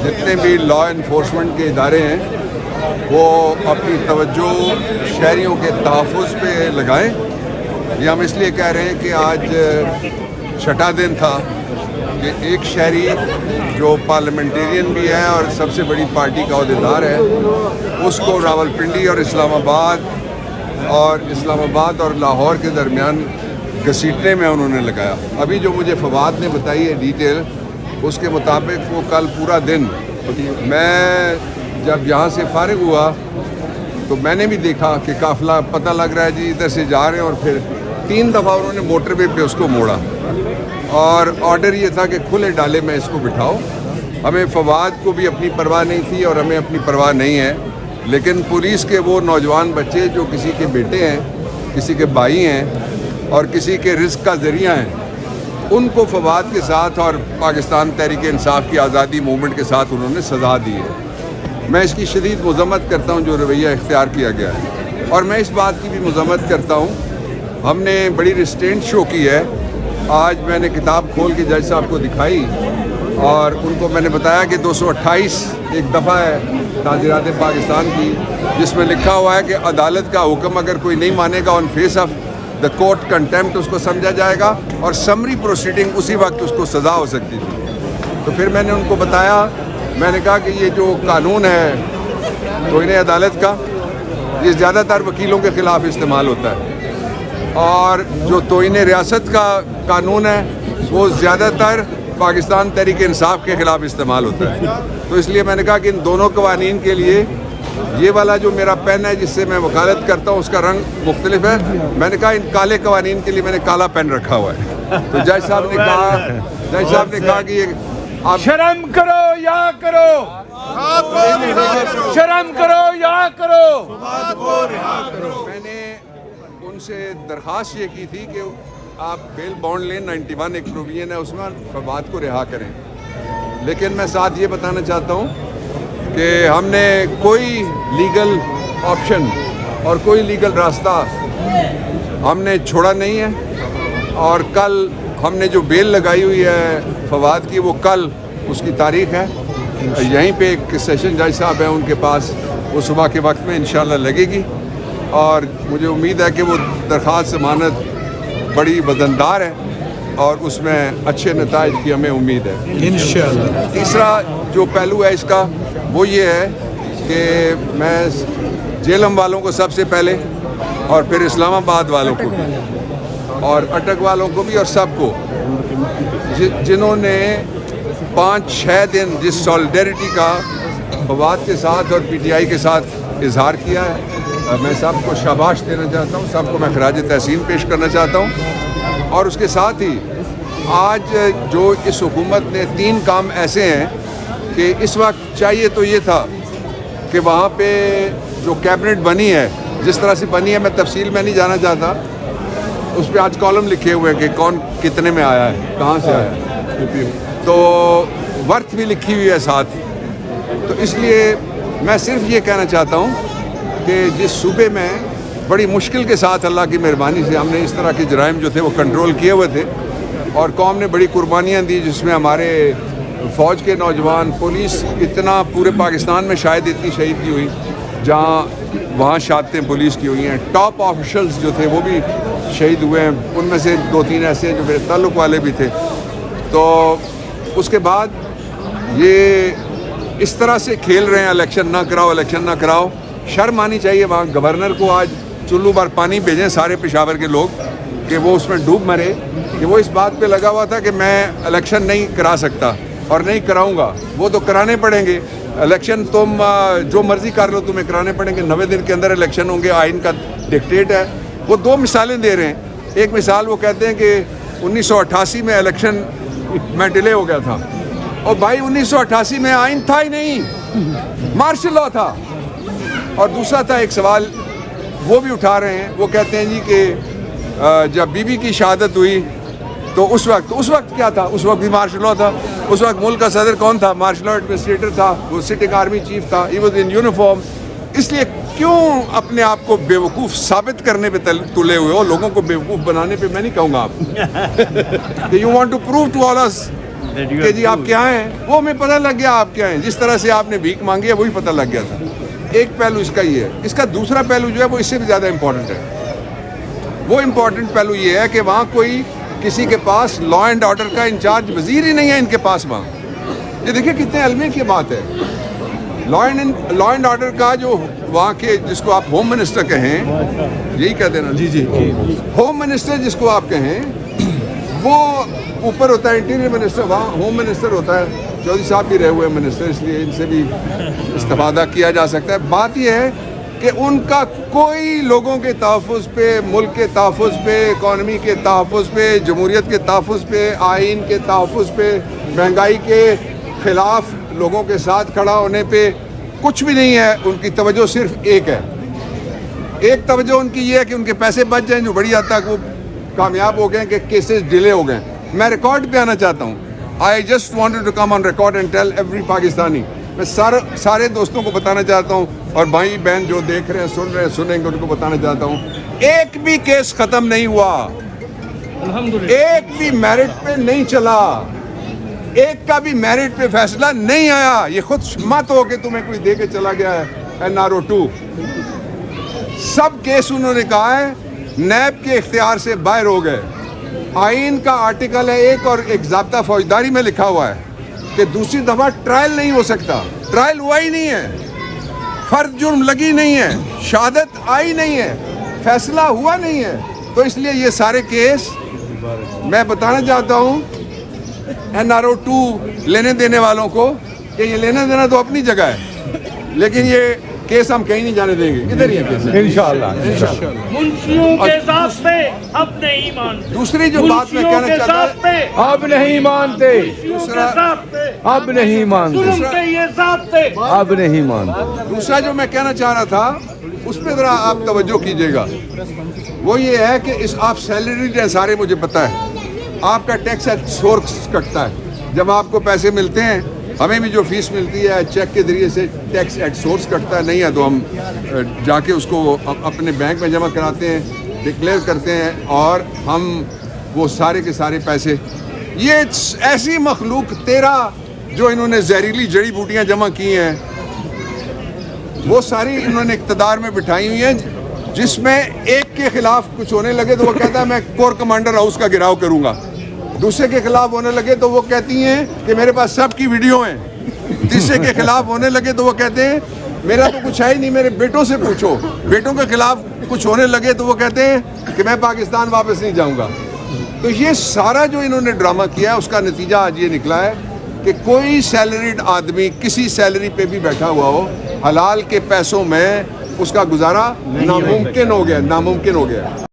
جتنے بھی law enforcement کے ادارے ہیں وہ اپنی توجہ شہریوں کے تحفظ پہ لگائیں. یہ ہم اس لیے کہہ رہے ہیں کہ آج چھٹا دن تھا کہ ایک شہری جو پارلیمنٹیرین بھی ہے اور سب سے بڑی پارٹی کا عہدیدار ہے اس کو راولپنڈی اور اسلام آباد اور لاہور کے درمیان گھسیٹنے میں انہوں نے لگایا. ابھی جو مجھے فواد نے بتائی ہے ڈیٹیل اس کے مطابق وہ کل پورا دن میں جب یہاں سے فارغ ہوا تو میں نے بھی دیکھا کہ قافلہ پتہ لگ رہا ہے جی ادھر سے جا رہے ہیں اور پھر 3 دفعہ انہوں نے موٹر وے پہ اس کو موڑا اور آرڈر یہ تھا کہ کھلے ڈالے میں اس کو بٹھاؤ. ہمیں فواد کو بھی اپنی پرواہ نہیں تھی اور ہمیں اپنی پرواہ نہیں ہے, لیکن پولیس کے وہ نوجوان بچے جو کسی کے بیٹے ہیں, کسی کے بھائی ہیں اور کسی کے رزق کا ذریعہ ہیں, ان کو فواد کے ساتھ اور پاکستان تحریک انصاف کی آزادی موومنٹ کے ساتھ انہوں نے سزا دی ہے. میں اس کی شدید مذمت کرتا ہوں جو رویہ اختیار کیا گیا ہے, اور میں اس بات کی بھی مذمت کرتا ہوں ہم نے بڑی ریسٹرینٹ شو کی ہے. آج میں نے کتاب کھول کے جج صاحب کو دکھائی اور ان کو میں نے بتایا کہ 228 ایک دفعہ ہے تعزیرات پاکستان کی جس میں لکھا ہوا ہے کہ عدالت کا حکم اگر کوئی نہیں مانے گا on face of the court contempt اس کو سمجھا جائے گا اور سمری پروسیڈنگ اسی وقت اس کو سزا ہو سکتی تھی. تو پھر میں نے ان کو بتایا, میں نے کہا کہ یہ جو قانون ہے توہین عدالت کا یہ زیادہ تر وکیلوں کے خلاف استعمال ہوتا ہے, اور جو توہین ریاست کا قانون ہے وہ زیادہ تر پاکستان تحریک انصاف کے خلاف استعمال ہوتا ہے. تو اس لیے میں نے کہا کہ ان دونوں قوانین کے لیے یہ والا جو میرا پین ہے جس سے میں وکالت کرتا ہوں اس کا رنگ مختلف ہے. میں نے کہا ان کالے قوانین کے لیے میں نے کالا پین رکھا ہوا ہے. تو جج صاحب نے کہا کہ یہ آپ شرم کرو یا کرو, شرم کرو یا کرو. میں نے ان سے درخواست یہ کی تھی کہ آپ بیل بانڈ لیں, 91 ایک پروویژن ہے اس میں فواد کو رہا کریں, لیکن میں ساتھ یہ بتانا چاہتا ہوں کہ ہم نے کوئی لیگل آپشن اور کوئی لیگل راستہ ہم نے چھوڑا نہیں ہے. اور کل ہم نے جو بیل لگائی ہوئی ہے فواد کی وہ کل اس کی تاریخ ہے. یہیں پہ ایک سیشن جج صاحب ہیں ان کے پاس, وہ صبح کے وقت میں انشاءاللہ لگے گی اور مجھے امید ہے کہ وہ درخواست ضمانت بڑی وزندار ہے اور اس میں اچھے نتائج کی ہمیں امید ہے انشاءاللہ. تیسرا جو پہلو ہے اس کا وہ یہ ہے کہ میں جیلم والوں کو سب سے پہلے اور پھر اسلام آباد والوں کو بھی اور اٹک والوں کو بھی اور سب کو جنہوں نے 5-6 دن جس سالیڈیرٹی کا فواد کے ساتھ اور پی ٹی آئی کے ساتھ اظہار کیا ہے, میں سب کو شاباش دینا چاہتا ہوں, سب کو میں خراج تحسین پیش کرنا چاہتا ہوں. اور اس کے ساتھ ہی آج جو اس حکومت نے 3 کام ایسے ہیں کہ اس وقت چاہیے تو یہ تھا کہ وہاں پہ جو کیبنٹ بنی ہے جس طرح سے بنی ہے, میں تفصیل میں نہیں جانا چاہتا, اس پہ آج کالم لکھے ہوئے ہیں کہ کون کتنے میں آیا ہے, کہاں سے آیا ہے, تو ورتھ بھی لکھی ہوئی ہے ساتھ. تو اس لیے میں صرف یہ کہنا چاہتا ہوں کہ جس صوبے میں بڑی مشکل کے ساتھ اللہ کی مہربانی سے ہم نے اس طرح کے جرائم جو تھے وہ کنٹرول کیے ہوئے تھے اور قوم نے بڑی قربانیاں دی, جس میں ہمارے فوج کے نوجوان, پولیس اتنا پورے پاکستان میں شاید اتنی شہید کی ہوئی جہاں وہاں شہادتیں پولیس کی ہوئی ہیں. ٹاپ آفیشلز جو تھے وہ بھی شہید ہوئے ہیں, ان میں سے 2-3 ایسے ہیں جو میرے تعلق والے بھی تھے. تو اس کے بعد یہ اس طرح سے کھیل رہے ہیں الیکشن نہ کراؤ, الیکشن نہ کراؤ. شرم آنی چاہیے وہاں گورنر کو آج چلو بار پانی بھیجیں سارے پشاور کے لوگ کہ وہ اس میں ڈوب مرے, کہ وہ اس بات پہ لگا ہوا تھا کہ میں الیکشن نہیں کرا سکتا اور نہیں کراؤں گا. وہ تو کرانے پڑیں گے الیکشن, تم جو مرضی کر لو تمہیں کرانے پڑیں گے. 90 دن کے اندر الیکشن ہوں گے, آئین کا ڈکٹیٹ ہے. وہ 2 مثالیں دے رہے ہیں. ایک مثال وہ کہتے ہیں کہ 1988 میں الیکشن میں ڈیلے ہو گیا تھا, اور بھائی 1988 میں آئین تھا ہی نہیں, مارشل لاء تھا. اور دوسرا تھا ایک سوال وہ بھی اٹھا رہے ہیں, وہ کہتے ہیں جی کہ جب بی بی کی شہادت ہوئی تو اس وقت کیا تھا, اس وقت بھی مارشل لاء تھا. اس وقت ملک کا صدر کون تھا, مارشل لاء ایڈمنسٹریٹر تھا, وہ سٹنگ آرمی چیف تھا, ہی واز ان یونیفارم. اس لیے کیوں اپنے آپ کو بیوقوف ثابت کرنے پہ تلے ہوئے ہو, لوگوں کو بیوقوف بنانے پہ میں نہیں کہوں گا آپ. You want to prove to all اس کہ جی آپ کیا ہیں، وہ ہمیں پتہ لگ گیا آپ کیا ہیں. جس طرح سے آپ نے بھیک مانگی ہے وہی پتہ لگ گیا تھا. ایک پہلو اس کا یہ ہے. اس کا دوسرا پہلو جو ہے وہ اس سے بھی زیادہ امپورٹنٹ ہے. وہ امپورٹنٹ پہلو یہ ہے کہ وہاں کوئی کسی کے پاس لا اینڈ آرڈر کا انچارج وزیر ہی نہیں ہے ان کے پاس وہاں. یہ دیکھیں کتنے علمے کی بات ہے. لا اینڈ آرڈر کا جو وہاں کے جس کو آپ ہوم منسٹر کہیں، یہی کہہ دینا، جی ہوم منسٹر جس کو آپ کہیں، وہ اوپر ہوتا ہے انٹیریئر منسٹر، وہاں ہوم منسٹر ہوتا ہے. چودھری صاحب بھی رہے ہوئے منسٹر، اس لیے ان سے بھی استفادہ کیا جا سکتا ہے. بات یہ ہے کہ ان کا کوئی لوگوں کے تحفظ پہ، ملک کے تحفظ پہ، اکانومی کے تحفظ پہ، جمہوریت کے تحفظ پہ، آئین کے تحفظ پہ، مہنگائی کے خلاف لوگوں کے ساتھ کھڑا ہونے پہ کچھ بھی نہیں ہے. ان کی توجہ صرف ایک ہے. ایک توجہ ان کی یہ ہے کہ ان کے پیسے بچ جائیں، جو بڑی حد تک وہ کامیاب ہو گئے کہ کیسز ڈیلے ہو گئے. میں ریکارڈ پہ آنا چاہتا ہوں. I just wanted to come on record and tell every Pakistani. میں سارے دوستوں کو بتانا چاہتا ہوں، اور بھائی بہن جو دیکھ رہے ہیں، سن رہے ہیں، سنیں گے، ان کو بتانا چاہتا ہوں، ایک بھی کیس ختم نہیں ہوا، ایک بھی میرٹ پہ نہیں چلا، ایک کا بھی میرٹ پہ فیصلہ نہیں آیا. یہ خود مت ہو کہ تمہیں کوئی دے کے چلا گیا ہے NRO2. سب کیس انہوں نے کہا ہے نیب کے اختیار سے باہر ہو گئے. آئین کا آرٹیکل ہے ایک، اور ایک ضابطہ فوجداری میں لکھا ہوا ہے کہ دوسری دفعہ ٹرائل نہیں ہو سکتا. ٹرائل ہوا ہی نہیں ہے، فرد جرم لگی نہیں ہے، شہادت آئی نہیں ہے، فیصلہ ہوا نہیں ہے. تو اس لیے یہ سارے کیس میں بتانا چاہتا ہوں NRO2 لینے دینے والوں کو کہ یہ لینا دینا تو اپنی جگہ ہے، لیکن یہ کیس ہم کہیں نہیں جانے دیں گے. ادھر ہی ہے کیس انشاءاللہ. منشیوں کے ضابطے اب نہیں مانتے. دوسری جو بات میں کہنا چاہتا ہوں، اب نہیں مانتے، اب نہیں مانتے، اب نہیں مانتے. دوسرا جو میں کہنا چاہ رہا تھا اس پہ ذرا آپ توجہ کیجئے گا. وہ یہ ہے کہ آپ سیلریڈ ہیں سارے، مجھے پتہ ہے. آپ کا ٹیکس ایٹ سورس کٹتا ہے. جب آپ کو پیسے ملتے ہیں، ہمیں بھی جو فیس ملتی ہے چیک کے ذریعے سے ٹیکس ایٹ سورس کٹتا ہے. نہیں ہے تو ہم جا کے اس کو اپنے بینک میں جمع کراتے ہیں، ڈکلیئر کرتے ہیں، اور ہم وہ سارے کے سارے پیسے، یہ ایسی مخلوق 13 جو انہوں نے زہریلی جڑی بوٹیاں جمع کی ہیں، وہ ساری انہوں نے اقتدار میں بٹھائی ہوئی ہیں. جس میں ایک کے خلاف کچھ ہونے لگے تو وہ کہتا ہے میں کور کمانڈر ہاؤس کا گھراؤ کروں گا. دوسرے کے خلاف ہونے لگے تو وہ کہتی ہیں کہ میرے پاس سب کی ویڈیو ہیں. تیسرے کے خلاف ہونے لگے تو وہ کہتے ہیں میرا تو کچھ ہے ہی نہیں، میرے بیٹوں سے پوچھو. بیٹوں کے خلاف کچھ ہونے لگے تو وہ کہتے ہیں کہ میں پاکستان واپس نہیں جاؤں گا. تو یہ سارا جو انہوں نے ڈرامہ کیا ہے، اس کا نتیجہ آج یہ نکلا ہے کہ کوئی سیلریڈ آدمی کسی سیلری پہ بھی بیٹھا ہوا ہو، حلال کے پیسوں میں اس کا گزارا ناممکن ہو گیا.